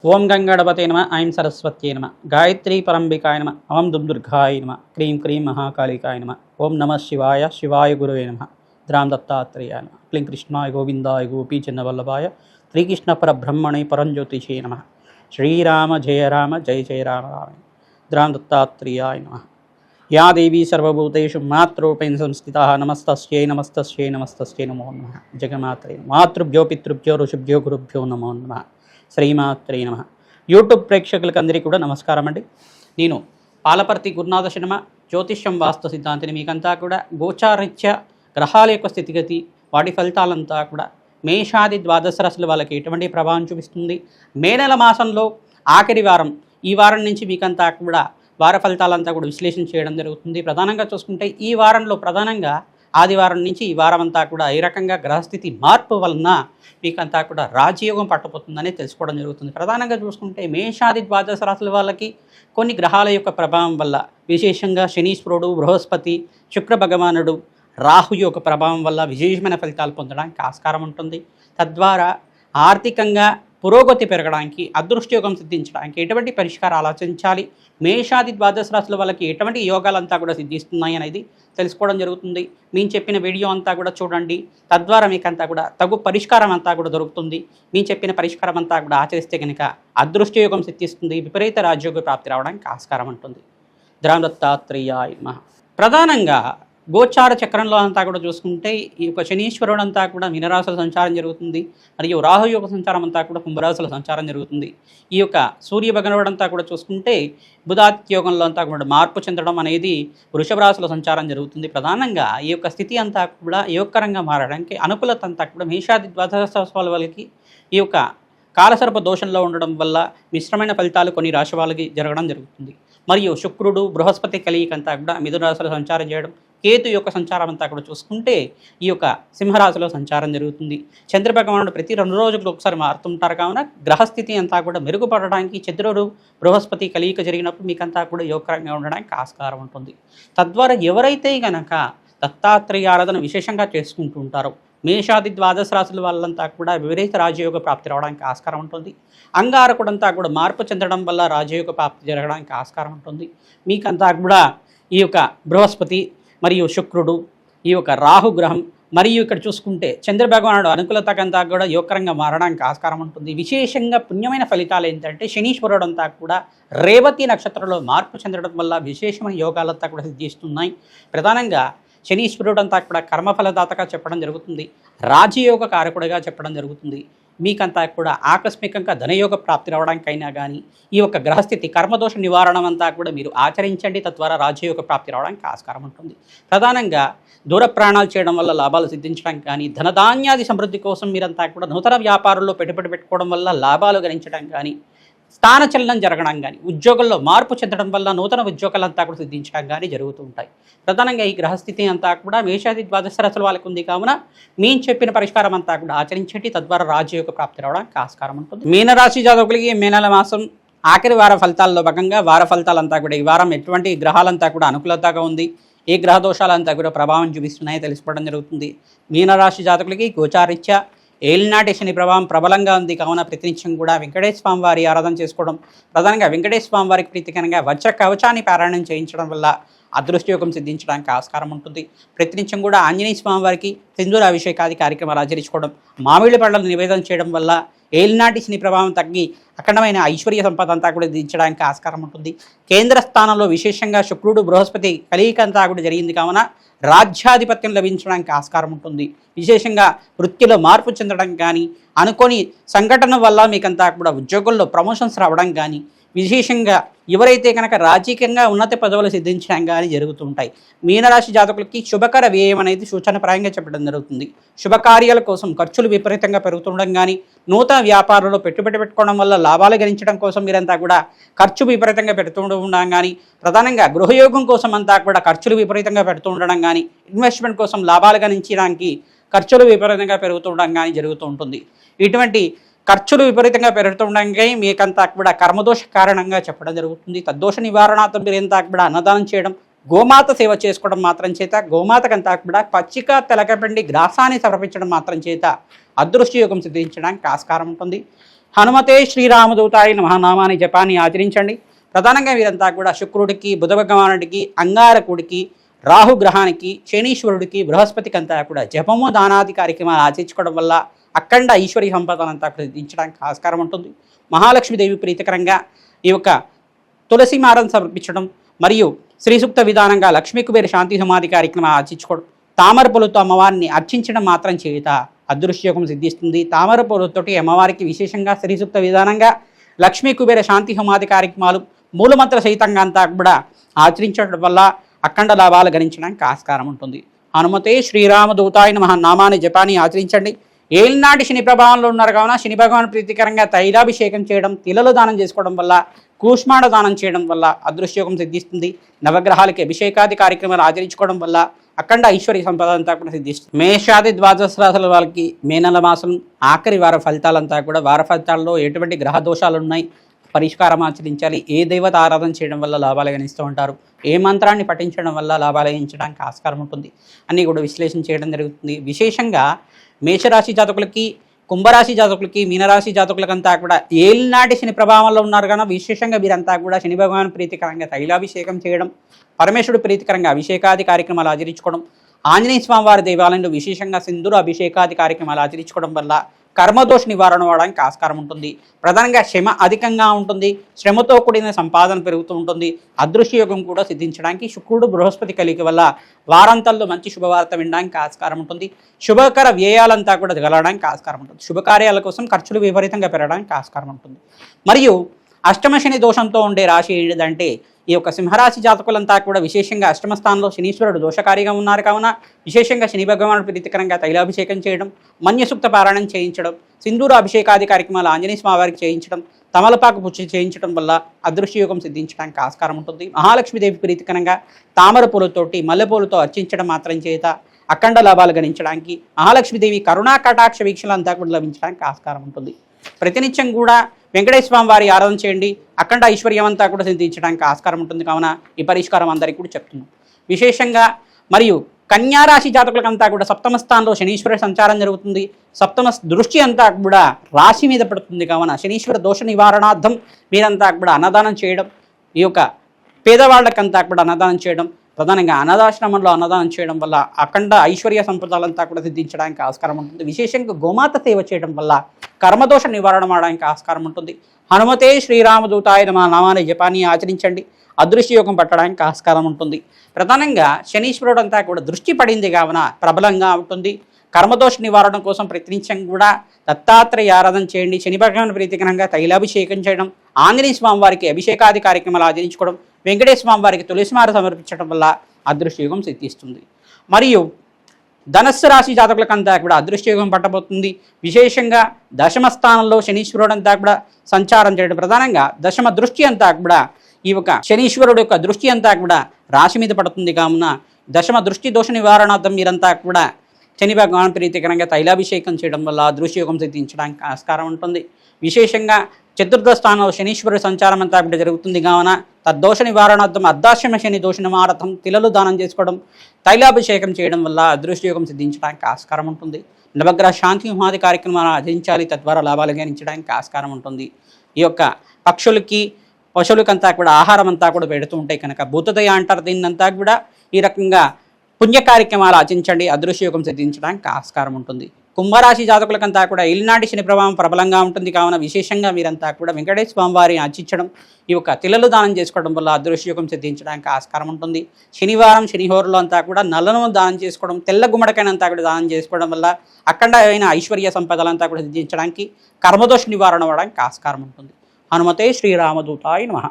ఓం గంగణపతే నమ ఐం సరస్వత్యే నమ గాయత్రీ పరంబికాయ నమ ఓం దుర్గాయ నమ క్రీం క్రీం మహాకాళికాయ నమ ఓం నమ శివాయ శివాయ గురువే నమ ద్రాం దత్తాత్రేయాయ నమ క్లీం కృష్ణాయ గోవిందాయ గోపీచంద్రవల్లభాయ శ్రీకృష్ణ పరబ్రహ్మణే పరంజ్యోతిషే నమ శ్రీరామ జయ జయ రామ రామ ద్రాం దత్తాత్రేయాయ నమ యా దేవీ సర్వభూతేషు మాతృరూపేణ సంస్థితా నమస్తస్యై నమస్తస్యై నమస్తస్యై నమో నమః జగమాత్రే మాతృభ్యో పితృభ్యో ఋషిభ్యో గురుభ్యో నమో నమః శ్రీమాత్రే నమః. యూట్యూబ్ ప్రేక్షకులకు అందరికీ కూడా నమస్కారం అండి. నేను పాలపర్తి గురునాథ శర్మ జ్యోతిష్యం వాస్తు సిద్ధాంతిని మీకంతా కూడా గోచారీత్య గ్రహాల యొక్క స్థితిగతి వాటి ఫలితాలంతా కూడా మేషాది ద్వాదశ రాశుల వాళ్ళకి ఎటువంటి ప్రభావం చూపిస్తుంది, మే నెల మాసంలో ఆఖరి వారం ఈ వారం నుంచి మీకంతా కూడా వార ఫలితాలంతా కూడా విశ్లేషణ చేయడం జరుగుతుంది. ప్రధానంగా చూసుకుంటే ఈ వారంలో ప్రధానంగా ఆదివారం నుంచి ఈ వారం అంతా కూడా ఏ రకంగా గ్రహస్థితి మార్పు వలన మీకంతా కూడా రాజయోగం పట్టబోతుందని తెలుసుకోవడం జరుగుతుంది. ప్రధానంగా చూసుకుంటే మేషాది ద్వాదశ రాశుల వాళ్ళకి కొన్ని గ్రహాల యొక్క ప్రభావం వల్ల విశేషంగా శనీశ్వరుడు, బృహస్పతి, శుక్ర భగవానుడు, రాహు యొక్క ప్రభావం వల్ల విశేషమైన ఫలితాలు పొందడానికి ఆస్కారం ఉంటుంది. తద్వారా ఆర్థికంగా పురోగతి పెరగడానికి, అదృష్టయోగం సిద్ధించడానికి ఎటువంటి పరిష్కారాలు ఆచరించాలి, మేషాది ద్వాదశ రాశుల వాళ్ళకి ఎటువంటి యోగాలంతా కూడా సిద్ధిస్తున్నాయి అనేది తెలుసుకోవడం జరుగుతుంది. మేము చెప్పిన వీడియో అంతా కూడా చూడండి. తద్వారా మీకంతా కూడా తగు పరిష్కారం అంతా కూడా దొరుకుతుంది. మేము చెప్పిన పరిష్కారం అంతా కూడా ఆచరిస్తే కనుక అదృష్టయోగం సిద్ధిస్తుంది, విపరీత రాజయోగ ప్రాప్తి రావడానికి ఆస్కారం ఉంటుంది. ద్రాం దత్తాత్రేయాయ నమః. ప్రధానంగా గోచార చక్రంలో అంతా కూడా చూసుకుంటే ఈ యొక్క శనీశ్వరుడు అంతా కూడా మీనరాశుల సంచారం జరుగుతుంది, మరియు రాహు యొక్క సంచారం అంతా కూడా కుంభరాశుల సంచారం జరుగుతుంది. ఈ యొక్క సూర్య భగవానుడు అంతా కూడా చూసుకుంటే బుధాత్యోగంలో అంతా కూడా మార్పు చెందడం అనేది వృషభ రాశుల సంచారం జరుగుతుంది. ప్రధానంగా ఈ యొక్క స్థితి అంతా కూడా యోగకరంగా మారడానికి అనుకూలత అంతా కూడా మేషాది ద్వాదశ రాశుల వాళ్ళకి ఈ యొక్క కాలసర్ప దోషంలో ఉండడం వల్ల మిశ్రమైన ఫలితాలు కొన్ని రాశి వాళ్ళకి జరగడం జరుగుతుంది. మరియు శుక్రుడు, బృహస్పతి కలయిక అంతా కూడా మిథున రాశిలో సంచారం చేయడం, కేతు యొక్క సంచారం అంతా కూడా చూసుకుంటే ఈ యొక్క సింహరాశిలో సంచారం జరుగుతుంది. చంద్రభగవానుడు ప్రతి 2 రోజులకు ఒకసారి మారుతుంటారు. కావున గ్రహస్థితి అంతా కూడా మెరుగుపడడానికి చంద్రుడు, బృహస్పతి కలయిక జరిగినప్పుడు మీకంతా కూడా యోగకరంగా ఉండడానికి ఆస్కారం ఉంటుంది. తద్వారా ఎవరైతే గనక దత్తాత్రేయ ఆరాధన విశేషంగా చేసుకుంటూ ఉంటారో మేషాది ద్వాదశ రాశుల వాళ్ళంతా కూడా విపరీత రాజయోగ ప్రాప్తి రావడానికి ఆస్కారం ఉంటుంది. అంగారకుడంతా కూడా మార్పు చెందడం వల్ల రాజయోగ ప్రాప్తి జరగడానికి ఆస్కారం ఉంటుంది. మీకంతా కూడా ఈ యొక్క బృహస్పతి మరియు శుక్రుడు, ఈ యొక్క రాహుగ్రహం, మరియు ఇక్కడ చూసుకుంటే చంద్రభగవానుడు అనుకూలతకంతా కూడా యోగకరంగా మారడానికి ఆస్కారం ఉంటుంది. విశేషంగా పుణ్యమైన ఫలితాలు ఏంటంటే శనీశ్వరుడు అంతా కూడా రేవతి నక్షత్రంలో మార్పు చెందడం వల్ల విశేషమైన యోగాలంతా కూడా సిద్ధిస్తున్నాయి. ప్రధానంగా శనీశ్వరుడు అంతా కూడా కర్మఫలదాతగా చెప్పడం జరుగుతుంది, రాజయోగ కారకుడిగా చెప్పడం జరుగుతుంది. మీకంతా కూడా ఆకస్మికంగా ధనయోగ ప్రాప్తి రావడానికైనా కానీ ఈ యొక్క గ్రహస్థితి కర్మదోష నివారణం అంతా కూడా మీరు ఆచరించండి. తద్వారా రాజయోగ ప్రాప్తి రావడానికి ఆస్కారం ఉంటుంది. ప్రధానంగా దూర ప్రయాణాలు చేయడం వల్ల లాభాలు సిద్ధించడానికి కానీ, ధనధాన్యాది సమృద్ధి కోసం మీరంతా కూడా నూతన వ్యాపారంలో పెట్టుబడి పెట్టుకోవడం వల్ల లాభాలు గణించడం కానీ, స్థానచలనం జరగడం కానీ, ఉద్యోగంలో మార్పు చెందడం వల్ల నూతన ఉద్యోగాలంతా కూడా సిద్ధించడం కానీ జరుగుతూ ఉంటాయి. ప్రధానంగా ఈ గ్రహస్థితి అంతా కూడా మేషాది ద్వాదశ రాశుల వాళ్ళకు ఉంది. కావున మేము చెప్పిన పరిష్కారం అంతా కూడా ఆచరించండి. తద్వారా రాజయోగ ప్రాప్తి రావడానికి ఆస్కారం ఉంటుంది. మీనరాశి జాతకులకి మే నెల మాసం ఆఖరి వార ఫలితాల్లో భాగంగా వార ఫలితాలంతా కూడా ఈ వారం ఎటువంటి గ్రహాలంతా కూడా అనుకూలతగా ఉంది, ఏ గ్రహ దోషాలంతా కూడా ప్రభావం చూపిస్తున్నాయో తెలుసుకోవడం జరుగుతుంది. మీనరాశి జాతకులకి గోచారీత్య ఏలినాటి శని ప్రభావం ప్రబలంగా ఉంది. కావున ప్రతినిత్యం కూడా వెంకటేశ్వర స్వామి వారి ఆరాధన చేసుకోవడం, ప్రధానంగా వెంకటేశ్వర స్వామి వారికి ప్రీతికరంగా వజ్ర కవచాన్ని పారాయణం చేయించడం వల్ల అదృష్టయోగం సిద్ధించడానికి ఆస్కారం ఉంటుంది. ప్రతినిత్యం కూడా ఆంజనేయ స్వామి వారికి సింధూర అభిషేకాది కార్యక్రమాలు ఆచరించుకోవడం, మామిడి పళ్ళను నివేదన చేయడం వల్ల ఏలినాటి శని ప్రభావం తగ్గి అఖండమైన ఐశ్వర్య సంపద అంతా కూడా దించడానికి ఆస్కారం ఉంటుంది. కేంద్ర స్థానంలో విశేషంగా శుక్రుడు, బృహస్పతి కలయిక అంతా కూడా జరిగింది. కావున రాజ్యాధిపత్యం లభించడానికి ఆస్కారం ఉంటుంది. విశేషంగా వృత్తిలో మార్పు చెందడం కానీ, అనుకోని సంఘటన వల్ల మీకంతా కూడా ఉద్యోగంలో ప్రమోషన్స్ రావడం కానీ, విశేషంగా ఎవరైతే కనుక రాజకీయంగా ఉన్నత పదవులు సిద్ధించడం కానీ జరుగుతుంటాయి. మీనరాశి జాతకులకి శుభకర వ్యయం అనేది సూచనప్రాయంగా చెప్పడం జరుగుతుంది. శుభకార్యాల కోసం ఖర్చులు విపరీతంగా పెరుగుతుండడం కానీ, నూతన వ్యాపారంలో పెట్టుబడి పెట్టుకోవడం వల్ల లాభాలు గణించడం కోసం మీరంతా కూడా ఖర్చు విపరీతంగా పెడుతూ ఉండడం కానీ, ప్రధానంగా గృహయోగం కోసం అంతా కూడా ఖర్చులు విపరీతంగా పెడుతూ ఉండడం కానీ, ఇన్వెస్ట్మెంట్ కోసం లాభాలు గణించడానికి ఖర్చులు విపరీతంగా పెరుగుతూ ఉండడం కానీ జరుగుతూ ఉంటుంది. ఇటువంటి ఖర్చులు విపరీతంగా పెరుగుతుండగా మీకంతా కూడా కర్మదోష కారణంగా చెప్పడం జరుగుతుంది. తద్దోష నివారణార్థం మీరంతా కూడా అన్నదానం చేయడం, గోమాత సేవ చేసుకోవడం మాత్రం చేత, గోమాతకంతా కూడా పచ్చిక తెలకపిండి గ్రాసాన్ని సమర్పించడం మాత్రం చేత అదృష్టయోగం సిద్ధించడానికి ఆస్కారం ఉంటుంది. హనుమతే శ్రీరామదూతాయ నమః నామాన్ని జపాన్ని ఆచరించండి. ప్రధానంగా వీరంతా కూడా శుక్రుడికి, బుధ భగవానుడికి, అంగారకుడికి, రాహుగ్రహానికి, శనీశ్వరుడికి, బృహస్పతికి అంతా కూడా జపము దానాది కార్యక్రమాలు ఆచరించుకోవడం వల్ల అఖండ ఐశ్వర్య సంపదనంతా కూడా సిద్ధించడానికి ఆస్కారం ఉంటుంది. మహాలక్ష్మీదేవి ప్రీతికరంగా ఈ యొక్క తులసి మాలను సమర్పించడం మరియు శ్రీ సూక్త విధానంగా లక్ష్మీ కుబేర శాంతి సమాధి కార్యక్రమం ఆచరించుకోవడం, తామర పూలతో అమ్మవారిని అర్చించడం మాత్రం చేత అదృష్టయోగం సిద్ధిస్తుంది. తామర పూలతోటి అమ్మవారికి విశేషంగా శ్రీ సూక్త విధానంగా లక్ష్మీ కుబేర శాంతి సమాధి కార్యక్రమాలు మూలమంత్ర సహితంగా అంతా కూడా ఆచరించడం వల్ల అఖండ లాభాలు గణించడానికి ఆస్కారం ఉంటుంది. హనుమతే శ్రీరామదూతాయ నమః నామాన్ని జపాన్ని ఆచరించండి. ఏలినాటి శని ప్రభావంలో ఉన్నారు కావున శని భగవాన్ ప్రీతికరంగా తైలాభిషేకం చేయడం, తిలలు దానం చేసుకోవడం వల్ల, కూష్మాండ దానం చేయడం వల్ల అదృష్టయోగం సిద్ధిస్తుంది. నవగ్రహాలకి అభిషేకాది కార్యక్రమాలు ఆచరించుకోవడం వల్ల అఖండ ఐశ్వర్య సంపద అంతా కూడా సిద్ధిస్తుంది. మేషాది ద్వాదశ రాశుల వాళ్ళకి మే నెల మాసం ఆఖరి వార ఫలితాలంతా కూడా వార ఫలితాల్లో ఎటువంటి గ్రహ దోషాలు ఉన్నాయి, పరిష్కారం ఆచరించాలి, ఏ దేవత ఆరాధన చేయడం వల్ల లాభాలు గణిస్తూ ఉంటారు, ఏ మంత్రాన్ని పఠించడం వల్ల లాభాలు గణించడానికి ఆస్కారం ఉంటుంది అన్నీ కూడా విశ్లేషణ చేయడం జరుగుతుంది. విశేషంగా మేషరాశి జాతకులకి, కుంభరాశి జాతకులకి, మీనరాశి జాతకులకంతా కూడా ఏలినాటి శని ప్రభావంలో ఉన్నారు కనుక విశేషంగా వీరంతా కూడా శని భగవాన్ ప్రీతికరంగా తైలాభిషేకం చేయడం, పరమేశ్వరుడు ప్రీతికరంగా అభిషేకాది కార్యక్రమాలు ఆచరించుకోవడం, ఆంజనేయ స్వామివారి దేవాలయంలో విశేషంగా సింధూర అభిషేకాది కార్యక్రమాలు ఆచరించుకోవడం వల్ల కర్మదోష నివారణ అవడానికి ఆస్కారం ఉంటుంది. ప్రధానంగా శ్రమ అధికంగా ఉంటుంది, శ్రమతో కూడిన సంపాదన పెరుగుతూ ఉంటుంది. అదృశ్యయోగం కూడా సిద్ధించడానికి శుక్రుడు బృహస్పతి కలిగి వల్ల వారాంతాల్లో మంచి శుభవార్త వినడానికి ఆస్కారం ఉంటుంది. శుభకర వ్యయాలంతా కూడా జరగడానికి ఆస్కారం ఉంటుంది. శుభకార్యాల కోసం ఖర్చులు విపరీతంగా పెరగడానికి ఆస్కారం ఉంటుంది. మరియు అష్టమ శని దోషంతో ఉండే రాశి ఏంటంటే ఈ యొక్క సింహరాశి జాతకులంతా కూడా విశేషంగా అష్టమ స్థానంలో శనీశ్వరుడు దోషకారిగా ఉన్నారు కావున విశేషంగా శని భగవానుడు ప్రీతికరంగా తైలాభిషేకం చేయడం, మన్యసూక్త పారాయణం చేయించడం, సింధూర అభిషేకాది కార్యక్రమాలు ఆంజనేయ స్వామివారికి చేయించడం, తమలపాకు పుచ్చి చేయించడం వల్ల అదృశ్యయోగం సిద్ధించడానికి ఆస్కారం ఉంటుంది. మహాలక్ష్మీదేవి ప్రీతికరంగా తామర పూలతోటి మల్లెపూలతో అర్చించడం మాత్రం చేత అఖండ లాభాలు గణించడానికి, మహాలక్ష్మీదేవి కరుణా కటాక్ష వీక్షలంతా కూడా లభించడానికి ఆస్కారం ఉంటుంది. ప్రతినిత్యం కూడా వెంకటేశ్వర స్వామి వారి ఆరాధన చేయండి, అఖండ ఐశ్వర్యం అంతా కూడా సిద్ధించడానికి ఆస్కారం ఉంటుంది. కావున ఈ పరిష్కారం అందరికీ కూడా చెప్తున్నాం. విశేషంగా మరియు కన్యారాశి జాతకులకంతా కూడా సప్తమ స్థానంలో శనీశ్వర సంచారం జరుగుతుంది. సప్తమ దృష్టి అంతా కూడా రాశి మీద పడుతుంది. కావున శనీశ్వర దోష నివారణార్థం మీరంతా కూడా అన్నదానం చేయడం, ఈ యొక్క పేదవాళ్ళకంతా కూడా అన్నదానం చేయడం, ప్రధానంగా అనాథాశ్రమంలో అన్నదానం చేయడం వల్ల అఖండ ఐశ్వర్య సంపదాలంతా కూడా సిద్ధించడానికి ఆస్కారం ఉంటుంది. విశేషంగా గోమాత సేవ చేయడం వల్ల కర్మదోష నివారణ అవడానికి ఆస్కారం ఉంటుంది. హనుమతే శ్రీరామదూతాయ నమః నామాన్ని జపాన్ని ఆచరించండి, అదృశ్యయోగం పట్టడానికి ఆస్కారం ఉంటుంది. ప్రధానంగా శనీశ్వరుడు అంతా కూడా దృష్టి పడింది కావున ప్రబలంగా ఉంటుంది. కర్మదోష నివారణ కోసం ప్రతినిత్యం కూడా దత్తాత్రేయ ఆరాధన చేయండి, శని భగవాన్ ప్రీతికరంగా తైలాభిషేకం చేయడం, ఆంజనేయ స్వామి వారికి అభిషేకాది కార్యక్రమాలు ఆచరించుకోవడం, వెంకటేశ్వర స్వామి వారికి తులసిమాల సమర్పించడం వల్ల అదృష్టయోగం సిద్ధిస్తుంది. మరియు ధనస్సు రాశి జాతకులకంతా కూడా అదృష్టయోగం పట్టబోతుంది. విశేషంగా దశమ స్థానంలో శనీశ్వరుడు అంతా కూడా సంచారం చేయడం, ప్రధానంగా దశమ దృష్టి అంతా కూడా ఈ యొక్క శనీశ్వరుడు యొక్క దృష్టి అంతా కూడా రాశి మీద పడుతుంది. కావున దశమ దృష్టి దోష నివారణార్థం మీరంతా కూడా శని భగవాన్ ప్రీతికరంగా తైలాభిషేకం చేయడం వల్ల అదృశ్యయోగం సిద్ధించడానికి ఆస్కారం ఉంటుంది. విశేషంగా చతుర్థ స్థానంలో శనీశ్వరుడు సంచారం అంతా కూడా జరుగుతుంది. కావున తద్దోష నివారణార్థం అర్ధాశ్రమ శని దోష నివారణార్థం తిలలు దానం చేసుకోవడం, తైలాభిషేకం చేయడం వల్ల అదృశ్యయోగం సిద్ధించడానికి ఆస్కారం ఉంటుంది. నవగ్రహ శాంతి హోమాది కార్యక్రమాలు ఆచరించాలి, తద్వారా లాభాలు గణించడానికి ఆస్కారం ఉంటుంది. ఈ యొక్క పక్షులకి పశువులకంతా కూడా ఆహారం అంతా కూడా పెడుతూ ఉంటాయి కనుక భూతదయ అంటారు దీన్నంతా కూడా. ఈ రకంగా పుణ్య కార్యక్రమాలు ఆచరించండి, అదృశ్యయోగం సిద్ధించడానికి ఆస్కారం ఉంటుంది. కుంభరాశి జాతకులకంతా కూడా ఇల్నాటి శని ప్రభావం ప్రబలంగా ఉంటుంది. కావున విశేషంగా మీరంతా కూడా వెంకటేశ్వర స్వామి వారిని అర్చించడం, ఈ యొక్క తిలలు దానం చేసుకోవడం వల్ల అదృశ్యయోగం సిద్ధించడానికి ఆస్కారం ఉంటుంది. శనివారం శనిహోరులో అంతా కూడా నల్లను దానం చేసుకోవడం, తెల్ల గుమ్మడికాయనంతా కూడా దానం చేసుకోవడం వల్ల అఖండమైన ఐశ్వర్య సంపదలంతా కూడా సిద్ధించడానికి, కర్మదోష నివారణ అవ్వడానికి ఆస్కారం ఉంటుంది. హనుమతే శ్రీరామదూతాయ నమః.